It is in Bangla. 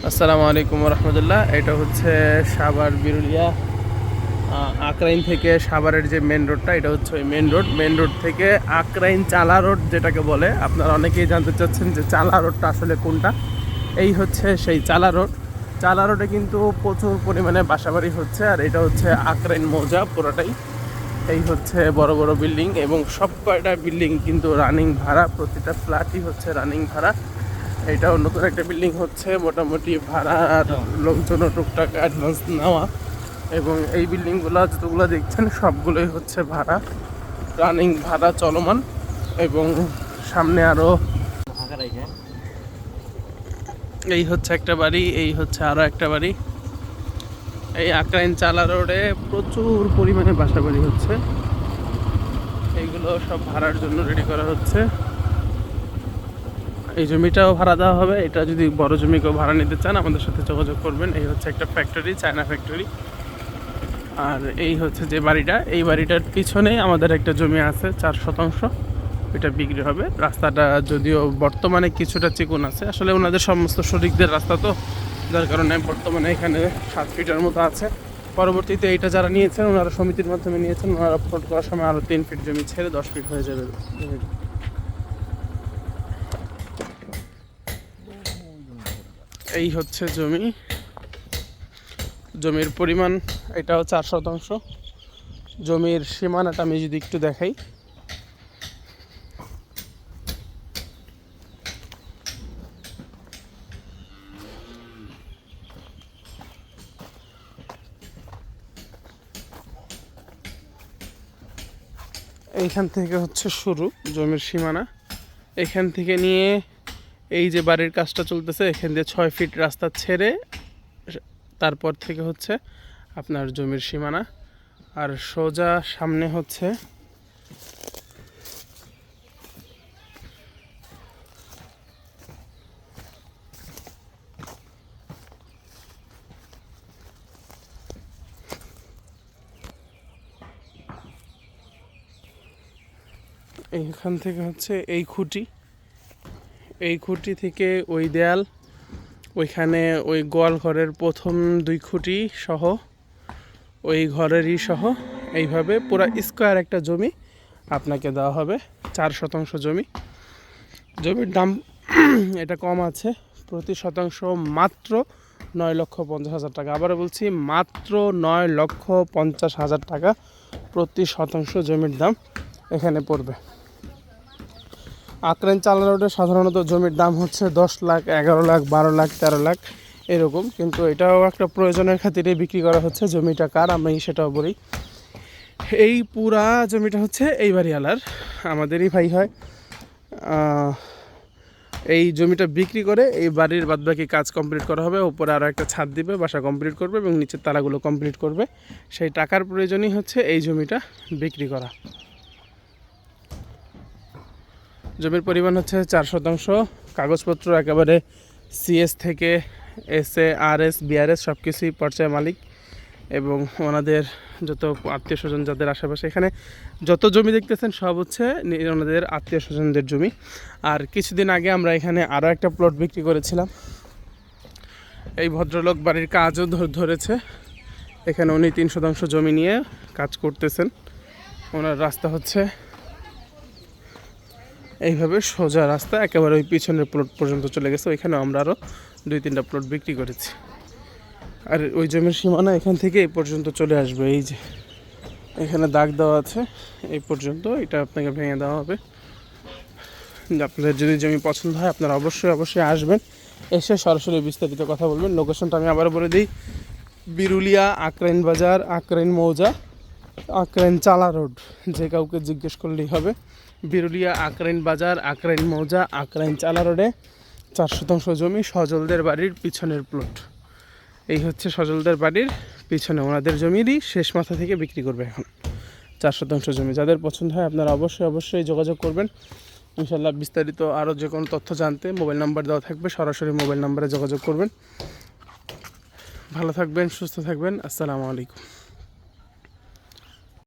আসসালামু আলাইকুম রহমতুল্লাহ। এটা হচ্ছে সাভার বিরুলিয়া আকরাইন থেকে সাভারের যে মেন রোডটা, এটা হচ্ছে ওই মেন রোড থেকে আকরাইন চালা রোড যেটাকে বলে। আপনারা অনেকেই জানতে চাচ্ছেন যে চালা রোডটা আসলে কোনটা। এই হচ্ছে সেই চালা রোড। চালা রোডে কিন্তু প্রচুর পরিমাণে বাসাবাড়ি হচ্ছে, আর এটা হচ্ছে আকরাইন মৌজা পুরোটাই। এই হচ্ছে বড় বড় বিল্ডিং, এবং সব কয়টা বিল্ডিং কিন্তু রানিং ভাড়া, প্রতিটা ফ্ল্যাটই হচ্ছে রানিং ভাড়া। এটাও নতুন একটা বিল্ডিং হচ্ছে, মোটামুটি ভাড়ার লোকজনও টুকটাক অ্যাডভান্স নেওয়া। এবং এই বিল্ডিংগুলো যতগুলো দেখছেন সবগুলোই হচ্ছে ভাড়া, রানিং ভাড়া চলমান। এবং সামনে আরও এই হচ্ছে একটা বাড়ি, এই হচ্ছে আরও একটা বাড়ি। এই আকরাইন চালা রোডে প্রচুর পরিমাণে বাসা বাড়ি হচ্ছে, এইগুলো সব ভাড়ার জন্য রেডি করা হচ্ছে। এই জমিটাও ভাড়া দেওয়া হবে। এটা যদি বড় জমি কেউ ভাড়া নিতে চান আমাদের সাথে যোগাযোগ করবেন। এই হচ্ছে একটা ফ্যাক্টরি, চায়না ফ্যাক্টরি। আর এই হচ্ছে যে বাড়িটা, এই বাড়িটার পিছনেই আমাদের একটা জমি আছে 4 শতাংশ, এটা বিক্রি হবে। রাস্তাটা যদিও বর্তমানে কিছুটা চিকন আছে, আসলে ওনাদের সমস্ত শরিকদের রাস্তা তো, যার কারণে বর্তমানে এখানে 7 ফিটের মতো আছে। পরবর্তীতে এইটা যারা নিয়েছেন ওনারা সমিতির মাধ্যমে নিয়েছেন, ওনারা ফ্লোট করার সময় আরও 3 ফিট জমি ছেড়ে 10 ফিট হয়ে যাবে। এই হচ্ছে জমি, জমির পরিমাণ এটাও 4 শতাংশ। জমির সীমানাটা আমি যদি একটু দেখাই, এইখান থেকে হচ্ছে শুরু জমির সীমানা। এখান থেকে নিয়ে এই যে বাড়ির কাজটা চলতেছে, এখান দিয়ে 6 ফিট রাস্তা ছেড়ে তারপর থেকে হচ্ছে আপনার জমির সীমানা। আর সোজা সামনে হচ্ছে এইখান থেকে হচ্ছে এই খুঁটি, এই খুঁটি থেকে ওই দেয়াল, ওইখানে ওই গোয়াল ঘরের প্রথম 2 খুঁটি সহ, ওই ঘরেরই সহ, এইভাবে পুরো স্কোয়ার একটা জমি আপনাকে দেওয়া হবে। 4 শতাংশ জমি। জমির দাম এটা কম আছে, প্রতি শতাংশ মাত্র 9,50,000 টাকা। আবারও বলছি, মাত্র 9,50,000 টাকা প্রতি শতাংশ জমির দাম এখানে পড়বে। আকরাইন চালা রোডে সাধারণত জমির দাম হচ্ছে 10 লাখ, 11 লাখ, 12 লাখ, 13 লাখ এরকম, কিন্তু এটাও একটা প্রয়োজনের খাতিরে বিক্রি করা হচ্ছে। জমিটা কার আমি সেটাও বলি। এই পুরা জমিটা হচ্ছে এই বাড়িওয়ালার, আমাদেরই ভাই হয়। এই জমিটা বিক্রি করে এই বাড়ির বাদবাকি কাজ কমপ্লিট করা হবে। উপরে আরও একটা ছাদ দিবে, বাসা কমপ্লিট করবে এবং নিচের তালাগুলো কমপ্লিট করবে। সেই টাকার প্রয়োজনই হচ্ছে এই জমিটা বিক্রি করা। জমির পরিমাণ হচ্ছে 4 শতাংশ। কাগজপত্র একেবারে সিএস থেকে এসএ, আরএস, বিআরএস সব কিছুই পর্যায়ে মালিক। এবং ওনাদের যত আত্মীয় স্বজন যাদের আশেপাশে, এখানে যত জমি দেখতেছেন সব হচ্ছে ওনাদের আত্মীয় স্বজনদের জমি। আর কিছুদিন আগে আমরা এখানে আরও একটা প্লট বিক্রি করেছিলাম। এই ভদ্রলোক বাড়ির কাজও ধরেছে। এখানে উনি 3 শতাংশ জমি নিয়ে কাজ করতেছেন। ওনার রাস্তা হচ্ছে এইভাবে সোজা রাস্তা, একেবারে ওই পিছনের প্লট পর্যন্ত চলে গেছে। ওইখানে আমরা আরও 2-3টা প্লট বিক্রি করেছি। আর ওই জমির সীমানা এখান থেকে এই পর্যন্ত চলে আসবে। এই যে এখানে দাগ দেওয়া আছে, এই পর্যন্ত এটা আপনাকে ভেঙে দেওয়া হবে। আপনাদের যদি জমি পছন্দ হয় আপনারা অবশ্যই আসবেন, এসে সরাসরি বিস্তারিত কথা বলবেন। লোকেশনটা আমি আবার বলে দিই, বিরুলিয়া আকরাইন বাজার, আকরাইন মৌজা, আকরাইন চালা রোড। যে কাউকে জিজ্ঞেস করলেই হবে। বিরুলিয়া আকরাইন বাজার, আকরাইন মৌজা, আকরাইন চালা রোডে 4 শতাংশ জমি, সজলদের বাড়ির পিছনের প্লট। এই হচ্ছে সজলদের বাড়ির পিছনে, ওনাদের জমিরই শেষ মাথা থেকে বিক্রি করবে এখন 4 শতাংশ জমি। যাদের পছন্দ হয় আপনারা অবশ্যই যোগাযোগ করবেন। ইনশাল্লাহ বিস্তারিত আরও যে কোনো তথ্য জানতে মোবাইল নাম্বার দেওয়া থাকবে, সরাসরি মোবাইল নাম্বারে যোগাযোগ করবেন। ভালো থাকবেন, সুস্থ থাকবেন। আসসালামু আলাইকুম।